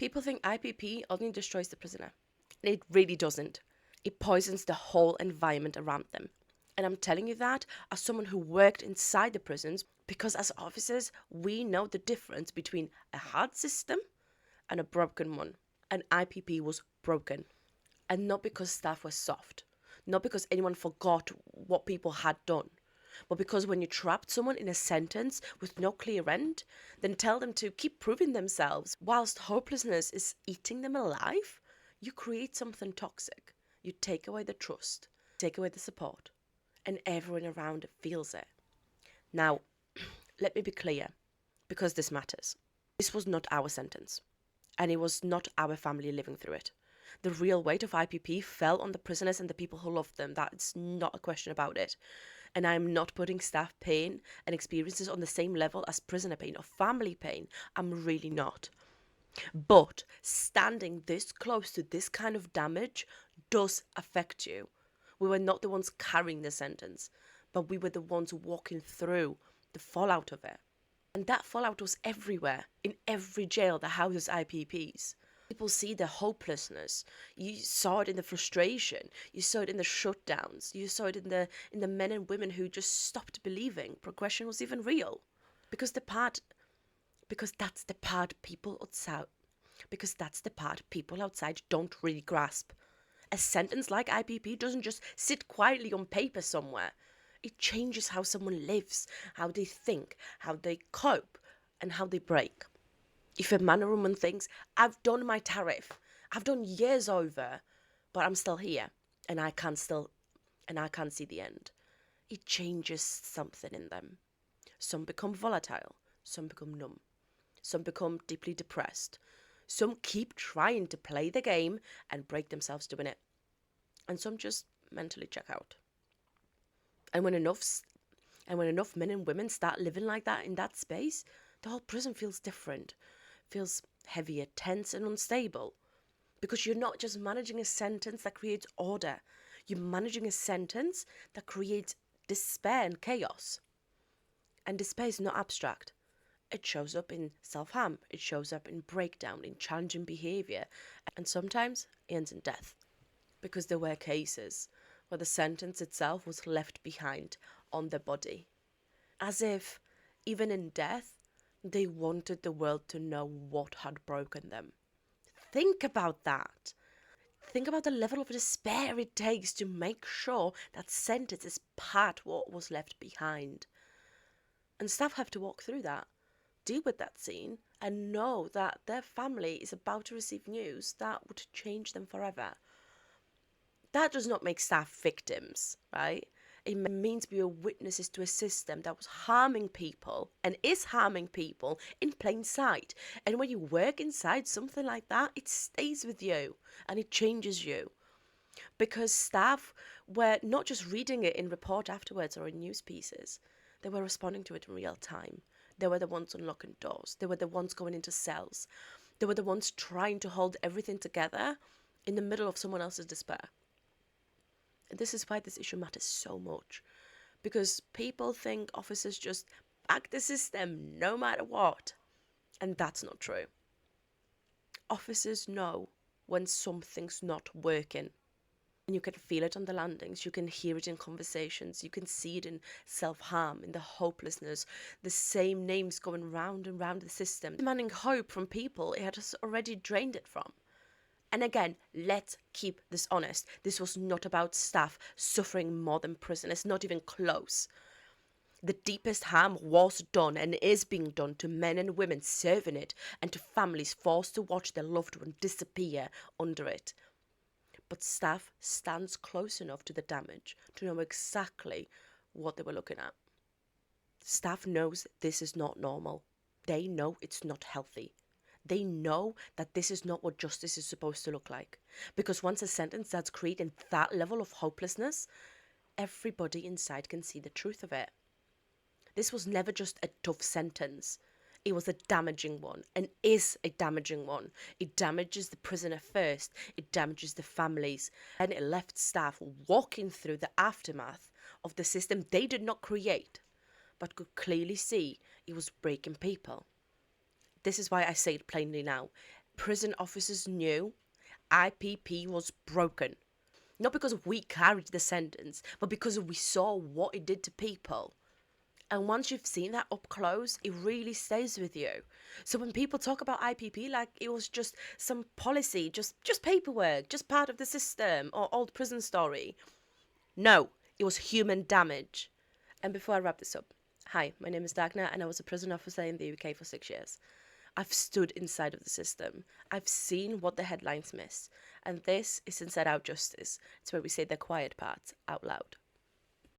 People think IPP only destroys the prisoner. It really doesn't. It poisons the whole environment around them. And I'm telling you that as someone who worked inside the prisons, because as officers, we know the difference between a hard system and a broken one. And IPP was broken. And not because staff were soft, not because anyone forgot what people had done, but because when you trapped someone in a sentence with no clear end, then tell them to keep proving themselves whilst hopelessness is eating them alive, you create something toxic. You take away the trust, take away the support, and everyone around feels it. Now, let me be clear, because this matters. This was not our sentence, and it was not our family living through it. The real weight of IPP fell on the prisoners and the people who loved them. That's not a question about it. And I'm not putting staff pain and experiences on the same level as prisoner pain or family pain. I'm really not. But standing this close to this kind of damage does affect you. We were not the ones carrying the sentence, but we were the ones walking through the fallout of it. And that fallout was everywhere, in every jail that houses IPPs. People see the hopelessness. You saw it in the frustration. You saw it in the shutdowns. You saw it in the men and women who just stopped believing progression was even real. Because that's the part people outside don't really grasp. A sentence like IPP doesn't just sit quietly on paper somewhere. It changes how someone lives, how they think, how they cope, and how they break. If a man or woman thinks, I've done my tariff, I've done years over, but I'm still here, and I can't see the end, it changes something in them. Some become volatile, some become numb, some become deeply depressed, some keep trying to play the game and break themselves doing it, and some just mentally check out. And when enough men and women start living like that in that space, the whole prison feels different. Feels heavier, tense and unstable. Because you're not just managing a sentence that creates order. You're managing a sentence that creates despair and chaos. And despair is not abstract. It shows up in self-harm. It shows up in breakdown, in challenging behaviour. And sometimes it ends in death. Because there were cases where the sentence itself was left behind on the body. As if, even in death, they wanted the world to know what had broken them. Think about that. Think about the level of despair it takes to make sure that sentence is part what was left behind. And staff have to walk through that, deal with that scene, and know that their family is about to receive news that would change them forever. That does not make staff victims, right? It means we are witnesses to a system that was harming people and is harming people in plain sight. And when you work inside something like that, it stays with you and it changes you. Because staff were not just reading it in report afterwards or in news pieces, they were responding to it in real time. They were the ones unlocking doors. They were the ones going into cells. They were the ones trying to hold everything together in the middle of someone else's despair. And this is why this issue matters so much. Because people think officers just back the system no matter what. And that's not true. Officers know when something's not working. And you can feel it on the landings. You can hear it in conversations. You can see it in self-harm, in the hopelessness. The same names going round and round the system. Demanding hope from people it had already drained it from. And again, let's keep this honest. This was not about staff suffering more than prisoners, not even close. The deepest harm was done and is being done to men and women serving it and to families forced to watch their loved one disappear under it. But staff stands close enough to the damage to know exactly what they were looking at. Staff knows this is not normal. They know it's not healthy. They know that this is not what justice is supposed to look like. Because once a sentence starts creating that level of hopelessness, everybody inside can see the truth of it. This was never just a tough sentence. It was a damaging one, and is a damaging one. It damages the prisoner first. It damages the families. And it left staff walking through the aftermath of the system they did not create, but could clearly see it was breaking people. This is why I say it plainly now. Prison officers knew IPP was broken. Not because we carried the sentence, but because we saw what it did to people. And once you've seen that up close, it really stays with you. So when people talk about IPP like it was just some policy, just paperwork, just part of the system or old prison story. No, it was human damage. And before I wrap this up, hi, my name is Dagna and I was a prison officer in the UK for 6 years. I've stood inside of the system. I've seen what the headlines miss. And this is Inside Out Justice. It's where we say the quiet parts out loud.